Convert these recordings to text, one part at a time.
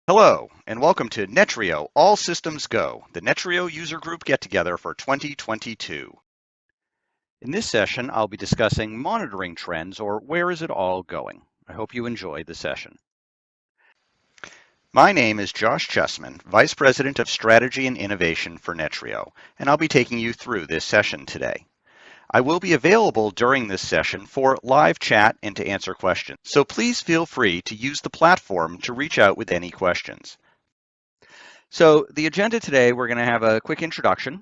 Hello, and welcome to Netrio All Systems Go, the Netrio user group get-together for 2022. In this session, I'll be discussing monitoring trends, or where is it all going. I hope you enjoy the session. My name is Josh Chessman, Vice President of Strategy and Innovation for Netrio, and I'll be taking you through this session today. I will be available during this session for live chat and to answer questions, so please feel free to use the platform to reach out with any questions. So the agenda today, we're going to have a quick introduction.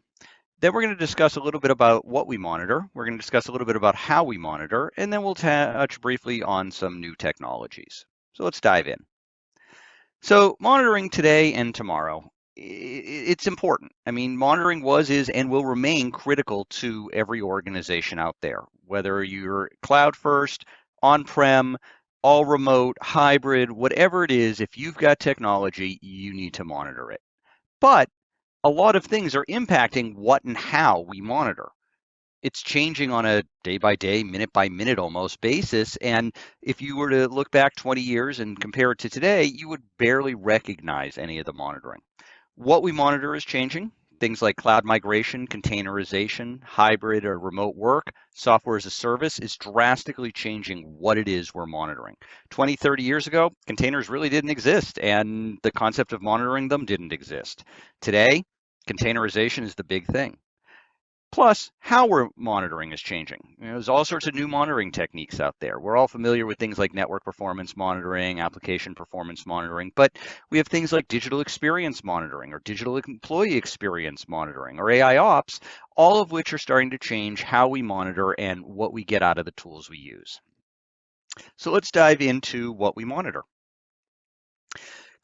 Then we're going to discuss a little bit about what we monitor. We're going to discuss a little bit about how we monitor, and then we'll touch briefly on some new technologies. So let's dive in. So monitoring today and tomorrow, it's important. I mean, monitoring was, is, and will remain critical to every organization out there, whether you're cloud first, on-prem, all remote, hybrid, whatever it is, if you've got technology, you need to monitor it. But a lot of things are impacting what and how we monitor. It's changing on a day-by-day, minute-by-minute almost basis. And if you were to look back 20 years and compare it to today, you would barely recognize any of the monitoring. What we monitor is changing. Things like cloud migration, containerization, hybrid or remote work, software as a service is drastically changing what it is we're monitoring. 20, 30 years ago, containers really didn't exist, and the concept of monitoring them didn't exist. Today, containerization is the big thing. Plus, how we're monitoring is changing. There's all sorts of new monitoring techniques out there. We're all familiar with things like network performance monitoring, application performance monitoring, but we have things like digital experience monitoring or digital employee experience monitoring or AI ops, all of which are starting to change how we monitor and what we get out of the tools we use. So let's dive into what we monitor.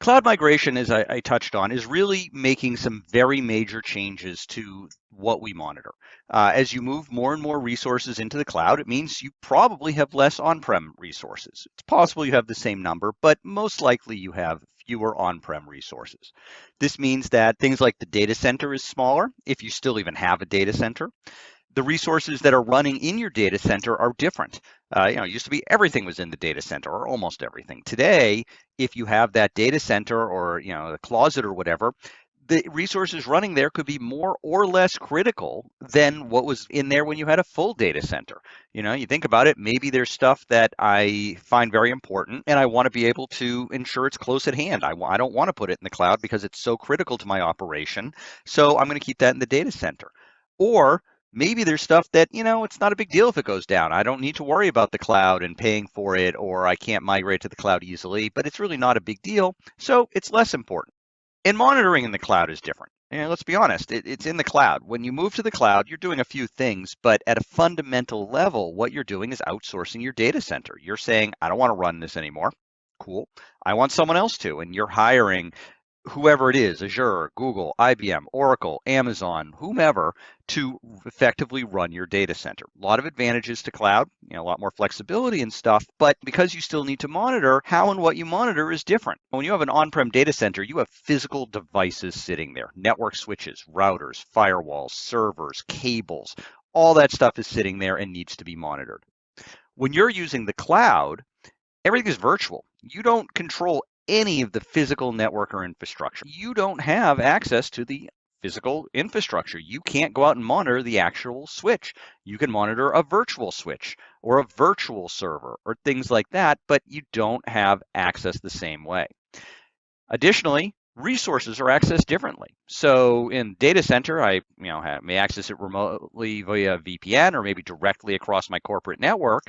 Cloud migration, as I touched on, is really making some very major changes to what we monitor. As you move more and more resources into the cloud, it means you probably have less on-prem resources. It's possible you have the same number, but most likely you have fewer on-prem resources. This means that things like the data center is smaller, if you still even have a data center. The resources that are running in your data center are different. It used to be everything was in the data center, or almost everything. Today, if you have that data center or a closet or whatever, the resources running there could be more or less critical than what was in there when you had a full data center. You think about it, maybe there's stuff that I find very important and I want to be able to ensure it's close at hand. I don't want to put it in the cloud because it's so critical to my operation. So I'm going to keep that in the data center. Or maybe there's stuff that, it's not a big deal if it goes down. I don't need to worry about the cloud and paying for it, or I can't migrate to the cloud easily, but it's really not a big deal. So it's less important. And monitoring in the cloud is different. Let's be honest, it's in the cloud. When you move to the cloud, you're doing a few things, but at a fundamental level, what you're doing is outsourcing your data center. You're saying, I don't want to run this anymore. Cool. I want someone else to, and you're hiring whoever it is, Azure, Google, IBM, Oracle, Amazon, whomever, to effectively run your data center. A lot of advantages to cloud, a lot more flexibility and stuff, but because you still need to monitor, how and what you monitor is different. When you have an on-prem data center, you have physical devices sitting there, network switches, routers, firewalls, servers, cables, all that stuff is sitting there and needs to be monitored. When you're using the cloud, everything is virtual. You don't control any of the physical network or infrastructure. You don't have access to the physical infrastructure. You can't go out and monitor the actual switch. You can monitor a virtual switch or a virtual server or things like that, but you don't have access the same way. Additionally, resources are accessed differently. So in data center, I may access it remotely via VPN or maybe directly across my corporate network,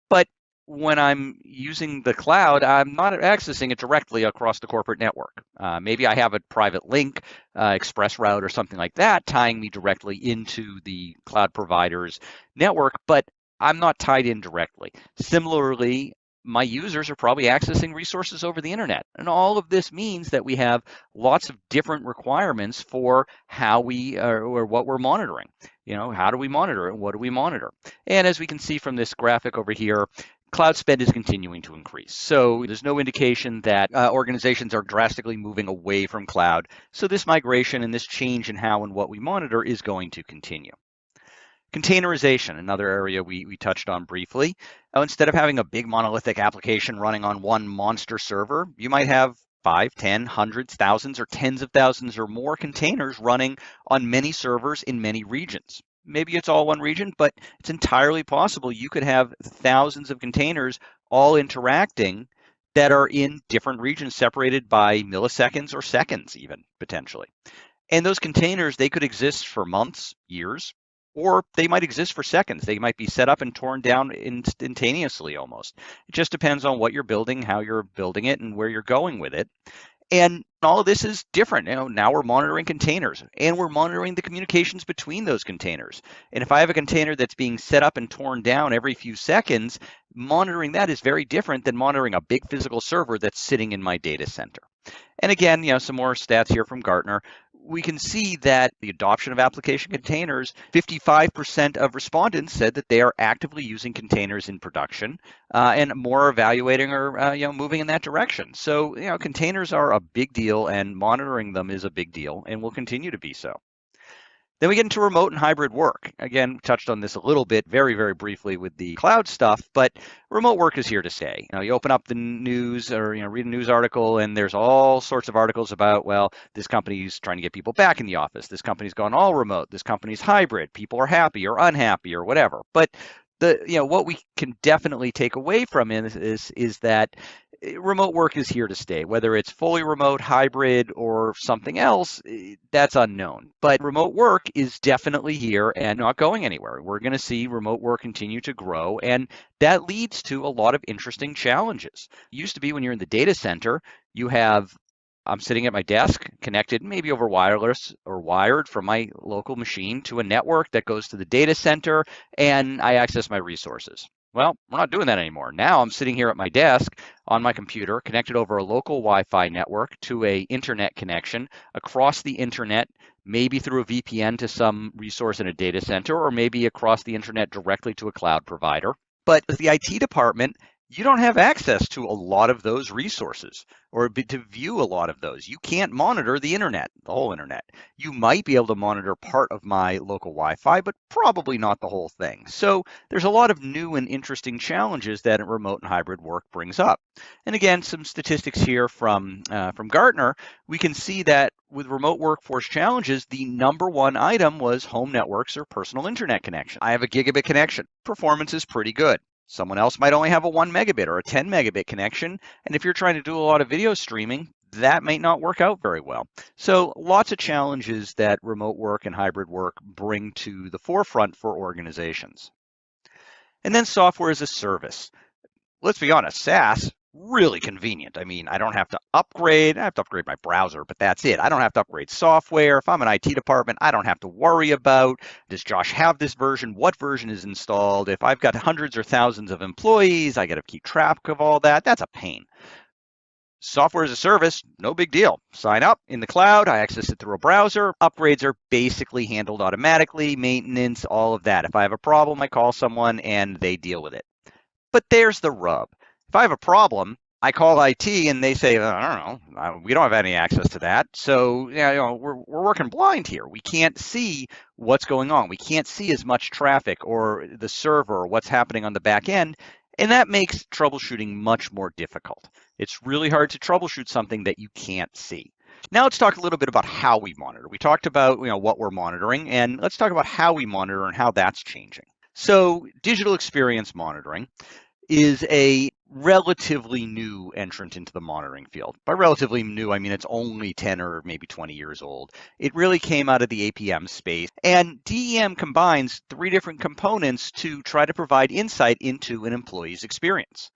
but when I'm using the cloud, I'm not accessing it directly across the corporate network. Maybe I have a private link, ExpressRoute or something like that, tying me directly into the cloud provider's network, but I'm not tied in directly. Similarly, my users are probably accessing resources over the internet. And all of this means that we have lots of different requirements for how we or what we're monitoring. How do we monitor it? What do we monitor? And as we can see from this graphic over here, cloud spend is continuing to increase. So there's no indication that organizations are drastically moving away from cloud. So this migration and this change in how and what we monitor is going to continue. Containerization, another area we touched on briefly. Instead of having a big monolithic application running on one monster server, you might have 5, 10, hundreds, thousands, or tens of thousands or more containers running on many servers in many regions. Maybe it's all one region, but it's entirely possible you could have thousands of containers all interacting that are in different regions separated by milliseconds or seconds even, potentially. And those containers, they could exist for months, years, or they might exist for seconds. They might be set up and torn down instantaneously almost. It just depends on what you're building, how you're building it, and where you're going with it. And all of this is different. Now we're monitoring containers and we're monitoring the communications between those containers. And if I have a container that's being set up and torn down every few seconds, monitoring that is very different than monitoring a big physical server that's sitting in my data center. And again, some more stats here from Gartner. We can see that the adoption of application containers, 55% of respondents said that they are actively using containers in production, and more are evaluating or moving in that direction. So containers are a big deal, and monitoring them is a big deal, and will continue to be so. Then we get into remote and hybrid work. Again, we touched on this a little bit, very, very briefly with the cloud stuff, but remote work is here to stay. You open up the news or read a news article, and there's all sorts of articles about, well, this company's trying to get people back in the office. This company's gone all remote. This company's hybrid. People are happy or unhappy or whatever. But what we can definitely take away from it is that remote work is here to stay. Whether it's fully remote, hybrid, or something else, that's unknown. But remote work is definitely here and not going anywhere. We're going to see remote work continue to grow, and that leads to a lot of interesting challenges. It used to be when you're in the data center, I'm sitting at my desk, connected maybe over wireless or wired from my local machine to a network that goes to the data center, and I access my resources. Well, we're not doing that anymore. Now I'm sitting here at my desk on my computer, connected over a local Wi-Fi network to an internet connection across the internet, maybe through a VPN to some resource in a data center, or maybe across the internet directly to a cloud provider. But as the IT department, you don't have access to a lot of those resources or to view a lot of those. You can't monitor the internet, the whole internet. You might be able to monitor part of my local Wi-Fi, but probably not the whole thing. So there's a lot of new and interesting challenges that remote and hybrid work brings up. And again, some statistics here from Gartner, we can see that with remote workforce challenges, the number one item was home networks or personal internet connection. I have a gigabit connection. Performance is pretty good. Someone else might only have a 1 megabit or a 10 megabit connection. And if you're trying to do a lot of video streaming, that may not work out very well. So lots of challenges that remote work and hybrid work bring to the forefront for organizations. And then software as a service. Let's be honest, SaaS, really convenient. I mean, I don't have to upgrade. I have to upgrade my browser, but that's it. I don't have to upgrade software. If I'm an IT department, I don't have to worry about, does Josh have this version? What version is installed? If I've got hundreds or thousands of employees, I got to keep track of all that. That's a pain. Software as a service, no big deal. Sign up in the cloud, I access it through a browser. Upgrades are basically handled automatically, maintenance, all of that. If I have a problem, I call someone and they deal with it. But there's the rub. If I have a problem, I call IT and they say, I don't know, we don't have any access to that. So we're working blind here. We can't see what's going on. We can't see as much traffic or the server or what's happening on the back end. And that makes troubleshooting much more difficult. It's really hard to troubleshoot something that you can't see. Now let's talk a little bit about how we monitor. We talked about what we're monitoring, and let's talk about how we monitor and how that's changing. So digital experience monitoring is a relatively new entrant into the monitoring field. By relatively new, I mean it's only 10 or maybe 20 years old. It really came out of the APM space. And DEM combines 3 different components to try to provide insight into an employee's experience.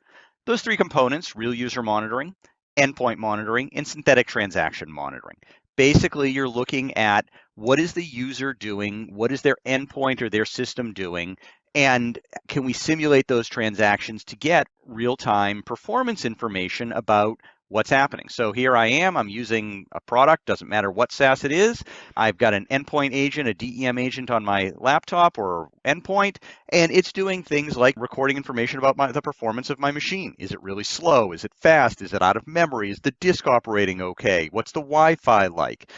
Those 3 components, real user monitoring, endpoint monitoring, and synthetic transaction monitoring. Basically, you're looking at what is the user doing, what is their endpoint or their system doing, and can we simulate those transactions to get real-time performance information about what's happening. So here I am, I'm using a product, doesn't matter what SaaS it is. I've got an endpoint agent, a DEM agent on my laptop or endpoint, and it's doing things like recording information about the performance of my machine. Is it really slow? Is it fast? Is it out of memory? Is the disk operating okay? What's the Wi-Fi like?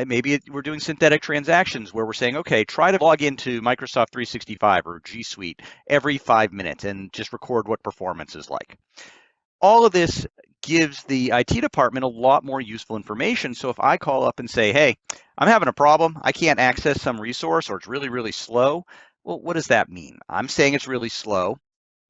Maybe we're doing synthetic transactions where we're saying, okay, try to log into Microsoft 365 or G Suite every 5 minutes and just record what performance is like. All of this gives the IT department a lot more useful information. So if I call up and say, hey, I'm having a problem, I can't access some resource, or it's really, really slow. Well, what does that mean? I'm saying it's really slow.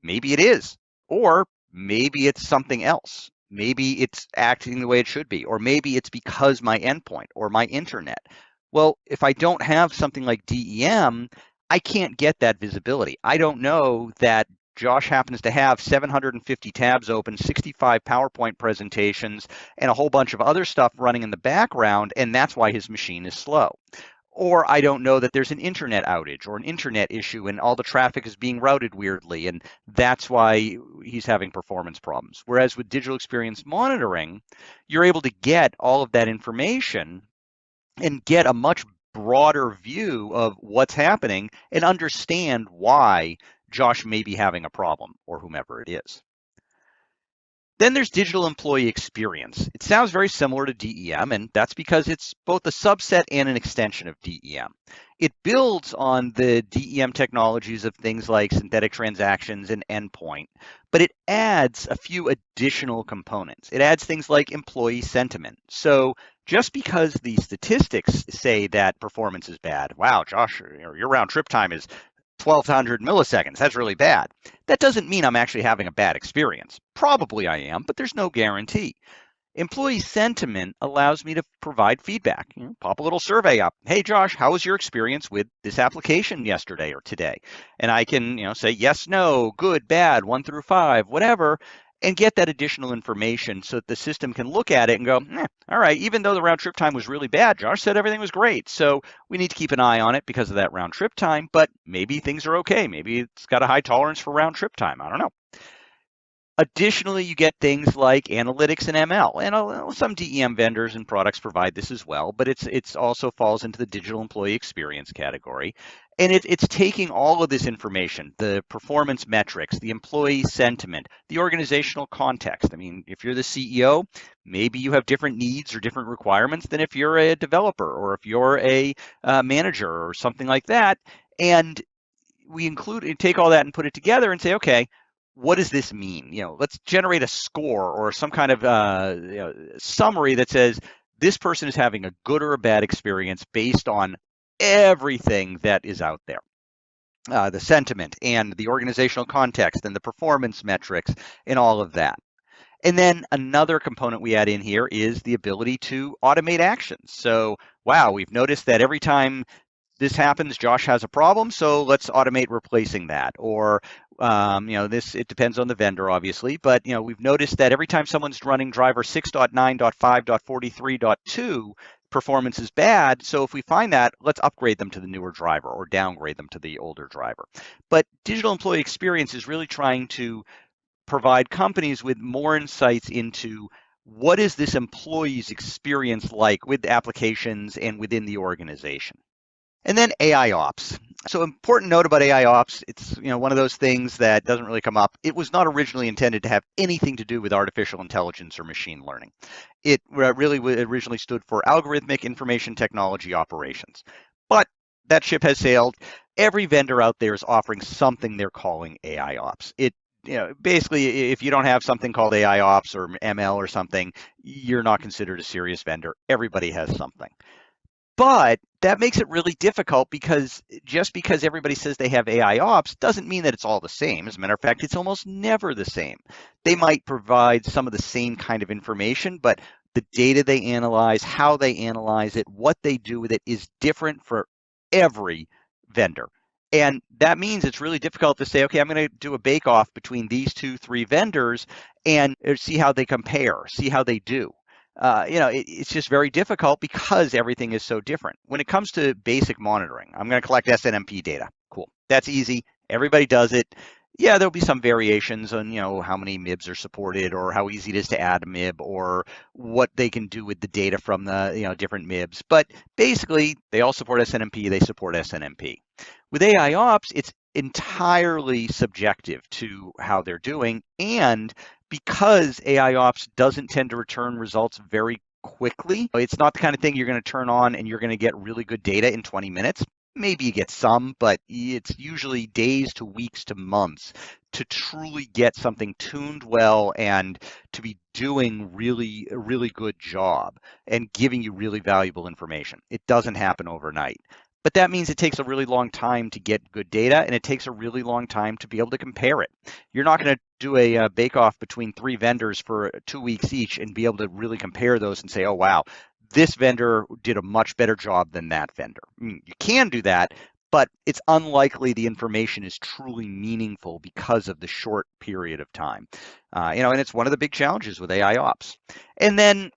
Maybe it is, or maybe it's something else. Maybe it's acting the way it should be, or maybe it's because my endpoint or my internet. Well, if I don't have something like DEM, I can't get that visibility. I don't know that Josh happens to have 750 tabs open, 65 PowerPoint presentations, and a whole bunch of other stuff running in the background, and that's why his machine is slow. Or I don't know that there's an internet outage or an internet issue and all the traffic is being routed weirdly, and that's why he's having performance problems. Whereas with digital experience monitoring, you're able to get all of that information and get a much broader view of what's happening and understand why Josh may be having a problem, or whomever it is. Then there's digital employee experience. It sounds very similar to DEM, and that's because it's both a subset and an extension of DEM. It builds on the DEM technologies of things like synthetic transactions and endpoint, but it adds a few additional components. It adds things like employee sentiment. So just because the statistics say that performance is bad, wow, Josh, your round trip time is 1,200 milliseconds, that's really bad. That doesn't mean I'm actually having a bad experience. Probably I am, but there's no guarantee. Employee sentiment allows me to provide feedback. Pop a little survey up. Hey, Josh, how was your experience with this application yesterday or today? And I can, say yes, no, good, bad, 1 through 5, whatever, and get that additional information so that the system can look at it and go, all right, even though the round trip time was really bad, Josh said everything was great. So we need to keep an eye on it because of that round trip time, but maybe things are okay. Maybe it's got a high tolerance for round trip time. I don't know. Additionally, you get things like analytics and ML, and some DEM vendors and products provide this as well, but it's also falls into the digital employee experience category. And it's taking all of this information, the performance metrics, the employee sentiment, the organizational context. I mean, if you're the CEO, maybe you have different needs or different requirements than if you're a developer or if you're a manager or something like that. And we take all that and put it together and say, okay, what does this mean? Let's generate a score or some kind of summary that says this person is having a good or a bad experience based on everything that is out there. The sentiment and the organizational context and the performance metrics and all of that. And then another component we add in here is the ability to automate actions. So, wow, we've noticed that every time this happens, Josh has a problem, so let's automate replacing that. Or, it depends on the vendor, obviously, but, we've noticed that every time someone's running driver 6.9.5.43.2, performance is bad. So if we find that, let's upgrade them to the newer driver or downgrade them to the older driver. But digital employee experience is really trying to provide companies with more insights into what is this employee's experience like with applications and within the organization. And then AI ops. So important note about AI ops, it's one of those things that doesn't really come up. It was not originally intended to have anything to do with artificial intelligence or machine learning. It really originally stood for algorithmic information technology operations. But that ship has sailed. Every vendor out there is offering something they're calling AI ops. Basically, if you don't have something called AI ops or ML or something, you're not considered a serious vendor. Everybody has something. But that makes it really difficult because just because everybody says they have AI ops doesn't mean that it's all the same. As a matter of fact, it's almost never the same. They might provide some of the same kind of information, but the data they analyze, how they analyze it, what they do with it is different for every vendor. And that means it's really difficult to say, okay, I'm going to do a bake-off between these 2-3 vendors and see how they compare, see how they do. It's just very difficult because everything is so different. When it comes to basic monitoring, I'm going to collect SNMP data. Cool. That's easy. Everybody does it. Yeah, there'll be some variations on, how many MIBs are supported or how easy it is to add a MIB or what they can do with the data from the, different MIBs. But basically, they all support SNMP, they support SNMP. With AI Ops, it's entirely subjective to how they're doing. And because AI Ops doesn't tend to return results very quickly, it's not the kind of thing you're going to turn on and you're going to get really good data in 20 minutes. Maybe you get some, but it's usually days to weeks to months to truly get something tuned well and to be doing a really good job and giving you really valuable information. It doesn't happen overnight. But that means it takes a really long time to get good data, and it takes a really long time to be able to compare it. You're not going to do a bake-off between 3 vendors for 2 weeks each and be able to really compare those and say, oh, wow, this vendor did a much better job than that vendor. You can do that, but it's unlikely the information is truly meaningful because of the short period of time. And it's one of the big challenges with AI Ops. And then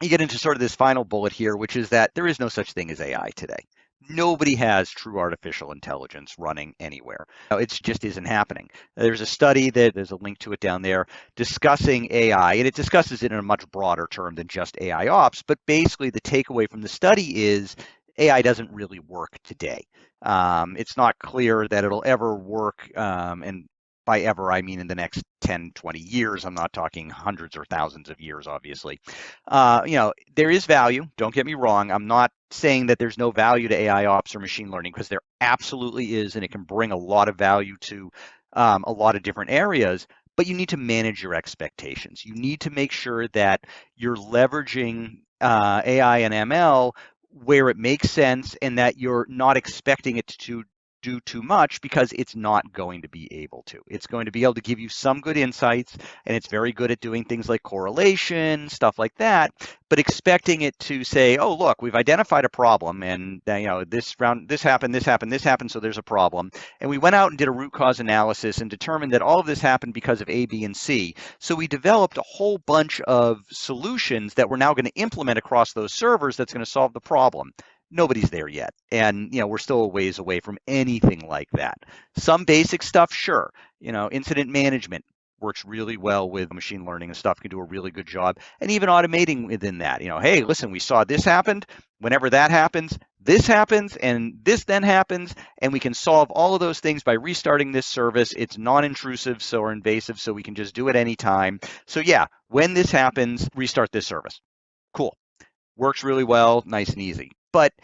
you get into sort of this final bullet here, which is that there is no such thing as AI today. Nobody has true artificial intelligence running anywhere. It just isn't happening. There's a study that there's a link to it down there discussing AI, and it discusses it in a much broader term than just AI ops. But basically, the takeaway from the study is AI doesn't really work today. It's not clear that it'll ever work, and by ever, I mean in the next 10, 20 years. I'm not talking hundreds or thousands of years, obviously. There is value. Don't get me wrong. I'm not saying that there's no value to AI ops or machine learning, because there absolutely is, and it can bring a lot of value to a lot of different areas. But you need to manage your expectations. You need to make sure that you're leveraging AI and ML where it makes sense, and that you're not expecting it to do too much, because it's not going to be able to. It's going to be able to give you some good insights, and it's very good at doing things like correlation, stuff like that. But expecting it to say, oh, look, we've identified a problem, and this happened, so there's a problem. And we went out and did a root cause analysis and determined that all of this happened because of A, B, and C. So we developed a whole bunch of solutions that we're now going to implement across those servers that's going to solve the problem. Nobody's there yet. And, we're still a ways away from anything like that. Some basic stuff, sure. Incident management works really well with machine learning and stuff, can do a really good job. And even automating within that, hey, listen, we saw this happened. Whenever that happens, this happens, and this then happens, and we can solve all of those things by restarting this service. It's non-intrusive or invasive, so we can just do it anytime. So yeah, when this happens, restart this service. Cool. Works really well, nice and easy. But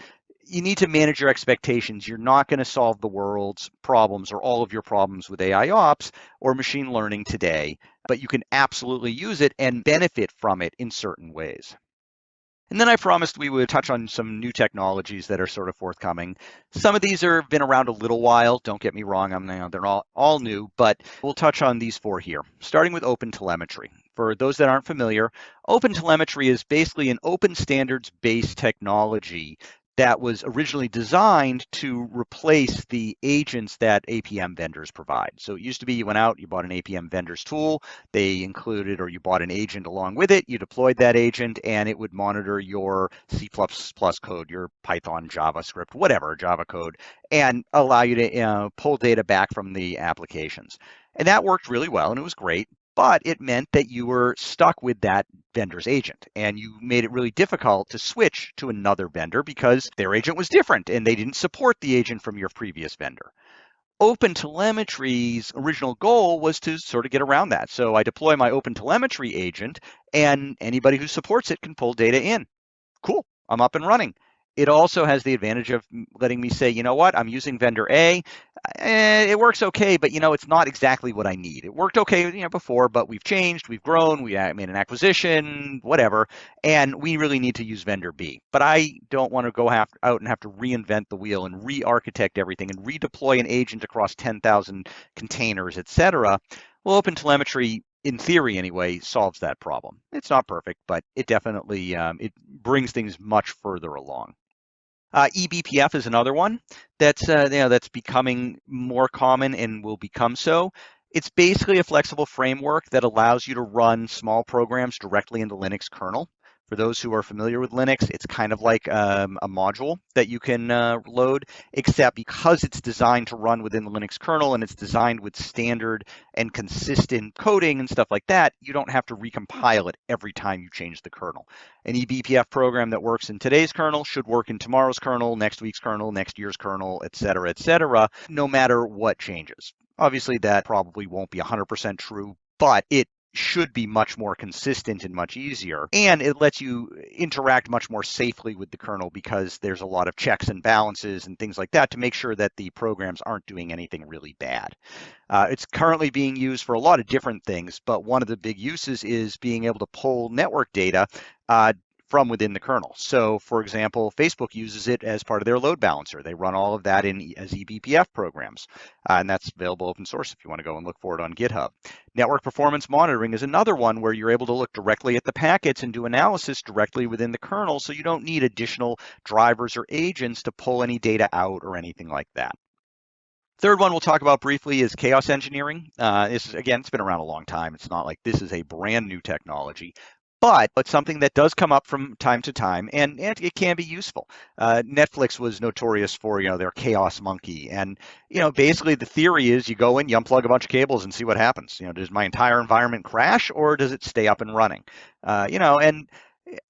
you need to manage your expectations. You're not going to solve the world's problems or all of your problems with AI ops or machine learning today, but you can absolutely use it and benefit from it in certain ways. And then I promised we would touch on some new technologies that are sort of forthcoming. Some of these have been around a little while. Don't get me wrong, they're all new, but we'll touch on these 4 here, starting with OpenTelemetry. For those that aren't familiar, OpenTelemetry is basically an open standards-based technology that was originally designed to replace the agents that APM vendors provide. So it used to be you went out, you bought an APM vendor's tool, they included, or you bought an agent along with it, you deployed that agent, and it would monitor your C++ code, your Python, JavaScript, whatever, Java code, and allow you to pull data back from the applications. And that worked really well, and it was great. But it meant that you were stuck with that vendor's agent, and you made it really difficult to switch to another vendor because their agent was different and they didn't support the agent from your previous vendor. OpenTelemetry's original goal was to sort of get around that. So I deploy my OpenTelemetry agent, and anybody who supports it can pull data in. Cool, I'm up and running. It also has the advantage of letting me say, you know what, I'm using vendor A. It works okay, but it's not exactly what I need. It worked okay, before, but we've changed, we've grown, we made an acquisition, whatever, and we really need to use vendor B. But I don't want to go out and have to reinvent the wheel and re-architect everything and redeploy an agent across 10,000 containers, etc. Well, OpenTelemetry, in theory anyway, solves that problem. It's not perfect, but it definitely it brings things much further along. eBPF is another one that's becoming more common and will become so. It's basically a flexible framework that allows you to run small programs directly in the Linux kernel. For those who are familiar with Linux, it's kind of like a module that you can load, except because it's designed to run within the Linux kernel and it's designed with standard and consistent coding and stuff like that, you don't have to recompile it every time you change the kernel. An eBPF program that works in today's kernel should work in tomorrow's kernel, next week's kernel, next year's kernel, et cetera, no matter what changes. Obviously, that probably won't be 100% true, but it should be much more consistent and much easier. And it lets you interact much more safely with the kernel because there's a lot of checks and balances and things like that to make sure that the programs aren't doing anything really bad. It's currently being used for a lot of different things, but one of the big uses is being able to pull network data from within the kernel. So for example, Facebook uses it as part of their load balancer. They run all of that as eBPF programs, and that's available open source if you want to go and look for it on GitHub. Network performance monitoring is another one where you're able to look directly at the packets and do analysis directly within the kernel, so you don't need additional drivers or agents to pull any data out or anything like that. Third one we'll talk about briefly is chaos engineering. Again, it's been around a long time. It's not like this is a brand new technology, but it's something that does come up from time to time, and it can be useful. Netflix was notorious for, their Chaos Monkey, and basically the theory is you go in, you unplug a bunch of cables, and see what happens. Does my entire environment crash, or does it stay up and running? And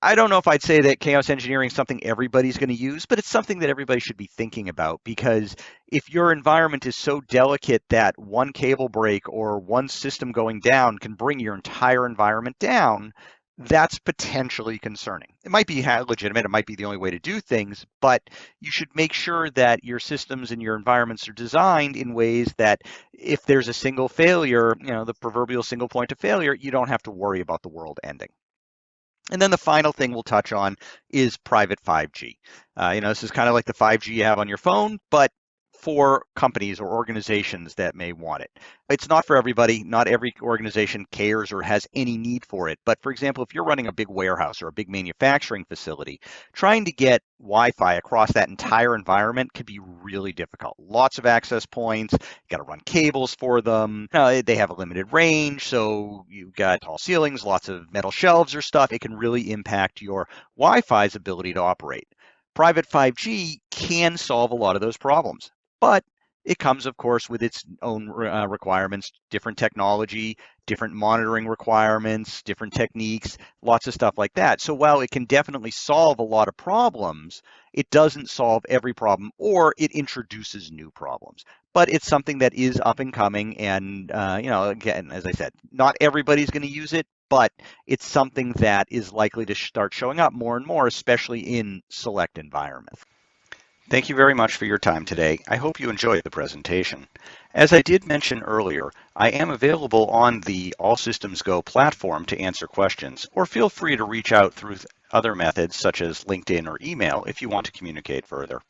I don't know if I'd say that chaos engineering is something everybody's going to use, but it's something that everybody should be thinking about, because if your environment is so delicate that one cable break or one system going down can bring your entire environment down, that's potentially concerning. It might be legitimate, it might be the only way to do things, but you should make sure that your systems and your environments are designed in ways that if there's a single failure, the proverbial single point of failure, you don't have to worry about the world ending. And then the final thing we'll touch on is private 5G. This is kind of like the 5G you have on your phone, but for companies or organizations that may want it. It's not for everybody. Not every organization cares or has any need for it. But for example, if you're running a big warehouse or a big manufacturing facility, trying to get Wi-Fi across that entire environment could be really difficult. Lots of access points, you got to run cables for them. They have a limited range, so you've got tall ceilings, lots of metal shelves or stuff. It can really impact your Wi-Fi's ability to operate. Private 5G can solve a lot of those problems, but it comes, of course, with its own requirements, different technology, different monitoring requirements, different techniques, lots of stuff like that. So while it can definitely solve a lot of problems, it doesn't solve every problem, or it introduces new problems. But it's something that is up and coming, and again, as I said, not everybody's going to use it, but it's something that is likely to start showing up more and more, especially in select environments. Thank you very much for your time today. I hope you enjoyed the presentation. As I did mention earlier, I am available on the All Systems Go platform to answer questions, or feel free to reach out through other methods such as LinkedIn or email if you want to communicate further.